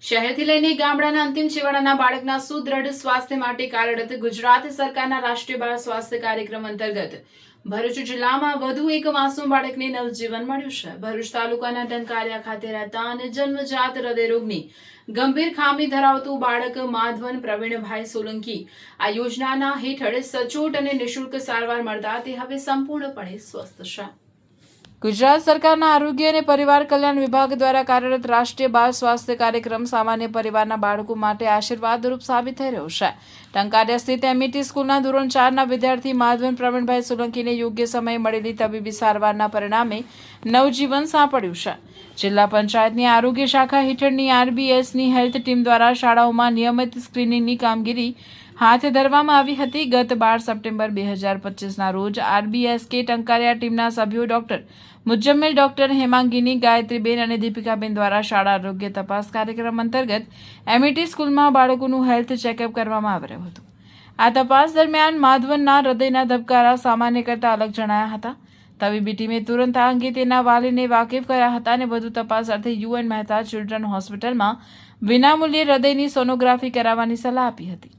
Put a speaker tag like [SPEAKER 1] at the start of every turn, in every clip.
[SPEAKER 1] શહેરથી લઈને ગામડાના અંતિમ છેવાડાના બાળકના સુદૃઢ સ્વાસ્થ્ય માટે કાર્યરત ગુજરાત સરકારના રાષ્ટ્રીય બાળ સ્વાસ્થ્ય કાર્યક્રમ અંતર્ગત ભરૂચ જિલ્લામાં વધુ એક માસૂમ બાળકને નવજીવન મળ્યું છે। ભરૂચ તાલુકાના ટંકારિયા ખાતે રહેતા અને જન્મજાત હૃદયરોગની ગંભીર ખામી ધરાવતું બાળક માધવન પ્રવીણભાઈ સોલંકી આ યોજનાના હેઠળ સચોટ અને નિઃશુલ્ક સારવાર મળતા તે હવે સંપૂર્ણપણે સ્વસ્થ છે। ગુજરાત સરકારના આરોગ્ય અને પરિવાર કલ્યાણ વિભાગ દ્વારા કાર્યરત રાષ્ટ્રીય બાળ સ્વાસ્થ્ય કાર્યક્રમ સામાન્ય પરિવારના બાળકો માટે આશીર્વાદરૂપ સાબિત થઈ રહ્યો છે। ટંકારિયા સ્થિત એમઈટી સ્કૂલના ધોરણ 4ના વિદ્યાર્થી માધવન પ્રવીણભાઈ સોલંકીને યોગ્ય સમયે મળેલી તબીબી સારવારના પરિણામે નવજીવન સાંપડ્યું છે। જિલ્લા પંચાયતની આરોગ્ય શાખા હેઠળની આરબીએસની હેલ્થ ટીમ દ્વારા શાળાઓમાં નિયમિત સ્ક્રીનિંગની કામગીરી હાથ ધરવામાં આવી હતી। ગત 12 સપ્ટેમ્બર 2025ના રોજ આરબીએસકે ટંકારિયા ટીમના સભ્યો ડોક્ટર મુજમ્મિલ, ડોક્ટર હેમાંગીની, ગાયત્રીબેન અને દીપિકાબેન દ્વારા શાળા આરોગ્ય તપાસ કાર્યક્રમ અંતર્ગત એમઈટી સ્કૂલમાં બાળકોનું હેલ્થ ચેકઅપ કરવામાં આવી રહ્યું હતું। આ તપાસ દરમિયાન માધવનના હૃદયના ધબકારા સામાન્ય કરતાં અલગ જણાયા હતા। તબીબી ટીમે તુરંત આ અંગે તેના વાલીને વાકેફ કર્યા હતા અને વધુ તપાસ અર્થે યુએન મહેતા ચિલ્ડ્રન હોસ્પિટલમાં વિનામૂલ્યે હૃદયની સોનોગ્રાફી કરાવવાની સલાહ આપી હતી।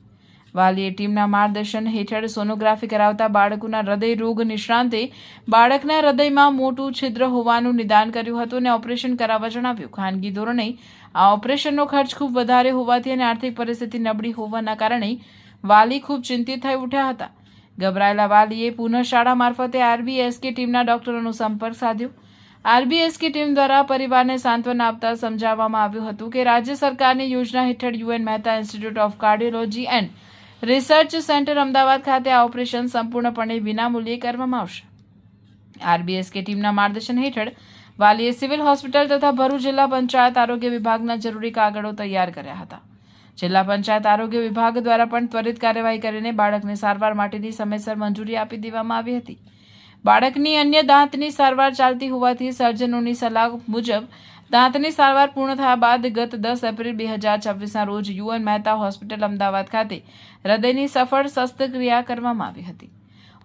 [SPEAKER 1] વાલીએ ટીમના માર્ગદર્શન હેઠળ સોનોગ્રાફી કરાવતા બાળકોના હૃદય રોગ નિષ્ણાંતે બાળકના હૃદયમાં મોટું છિદ્ર હોવાનું નિદાન કર્યું હતું અને ઓપરેશન કરાવવા જણાવ્યું। ખાનગી ધોરણે આ ઓપરેશનનો ખર્ચ ખૂબ વધારે હોવાથી અને આર્થિક પરિસ્થિતિ નબળી હોવાના કારણે વાલી ખૂબ ચિંતિત થઈ ઉઠ્યા હતા। ગભરાયેલા વાલીએ પુનઃ શાળા મારફતે આરબીએસકે ટીમના ડોક્ટરોનો સંપર્ક સાધ્યો। આરબીએસકે ટીમ દ્વારા પરિવારને સાંત્વના આપતા સમજાવવામાં આવ્યું હતું કે રાજ્ય સરકારની યોજના હેઠળ UN Mehta institute of cardiology and research centre Ahmedabad ખાતે આ ઓપરેશન સંપૂર્ણપણે વિનામૂલ્યે કરવામાં આવશે। આરબીએસકે ટીમના માર્ગદર્શન હેઠળ વાલીએ સિવિલ હોસ્પિટલ તથા ભરૂચ જિલ્લા પંચાયત આરોગ્ય વિભાગના જરૂરી કાગળો તૈયાર કર્યા હતા। જિલ્લા પંચાયત આરોગ્ય વિભાગ દ્વારા પણ ત્વરિત કાર્યવાહી કરીને બાળકને સારવાર માટેની સમયસર મંજૂરી આપી દેવામાં આવી હતી। બાળકની અન્ય દાંતની સારવાર ચાલતી હોવાથી સર્જનોની સલાહ મુજબ દાંતની સારવાર પૂર્ણ થયા બાદ ગત 10 એપ્રિલ 2026ના રોજ યુએન મહેતા હોસ્પિટલ અમદાવાદ ખાતે હૃદયની સફળ શસ્ત્રક્રિયા કરવામાં આવી હતી।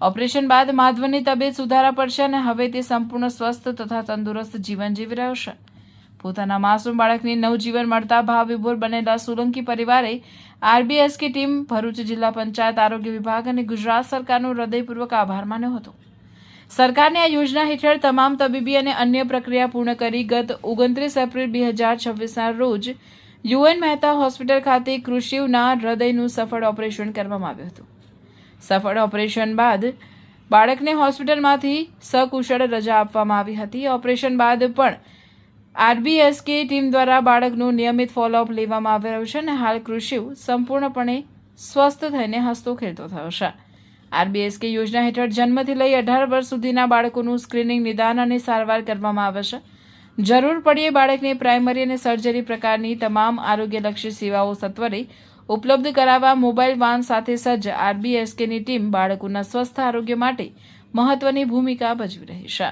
[SPEAKER 1] ઓપરેશન બાદ માધવનની તબિયત સુધારા પડશે અને હવે તે સંપૂર્ણ સ્વસ્થ તથા તંદુરસ્ત જીવન જીવી રહ્યો છે। પોતાના માસૂમ બાળકને નવજીવન મળતા ભાવવિભોર બનેલા સોલંકી પરિવારે આરબીએસકે ટીમ, ભરૂચ જિલ્લા પંચાયત આરોગ્ય વિભાગ અને ગુજરાત સરકારનો હૃદયપૂર્વક આભાર માન્યો હતો। સરકારની આ યોજના હેઠળ તમામ તબીબી અને અન્ય પ્રક્રિયા પૂર્ણ કરી ગત 29 એપ્રિલ 2026ના રોજ યુએન મહેતા હોસ્પિટલ ખાતે કૃષિવના હૃદયનું સફળ ઓપરેશન કરવામાં આવ્યું હતું। સફળ ઓપરેશન બાદ બાળકને હોસ્પિટલમાંથી સકુશળ રજા આપવામાં આવી હતી। ઓપરેશન બાદ પણ આરબીએસકે ટીમ દ્વારા બાળકનું નિયમિત ફોલોઅપ લેવામાં આવી રહ્યું છે અને હાલ કૃષિવ સંપૂર્ણપણે સ્વસ્થ થઈને હસતો ખેલતો થયો છે। આરબીએસકે યોજના હેઠળ જન્મથી લઈ 18 વર્ષ સુધીના બાળકોનું સ્ક્રીનિંગ, નિદાન અને સારવાર કરવામાં આવે છે। જરૂર પડીએ બાળકને પ્રાઇમરી અને સર્જરી પ્રકારની તમામ આરોગ્યલક્ષી સેવાઓ સત્વરે ઉપલબ્ધ કરાવવા મોબાઈલ વાન સાથે સજ્જ આરબીએસકેની ટીમ બાળકોના સ્વસ્થ આરોગ્ય માટે મહત્વની ભૂમિકા ભજવી રહી છે।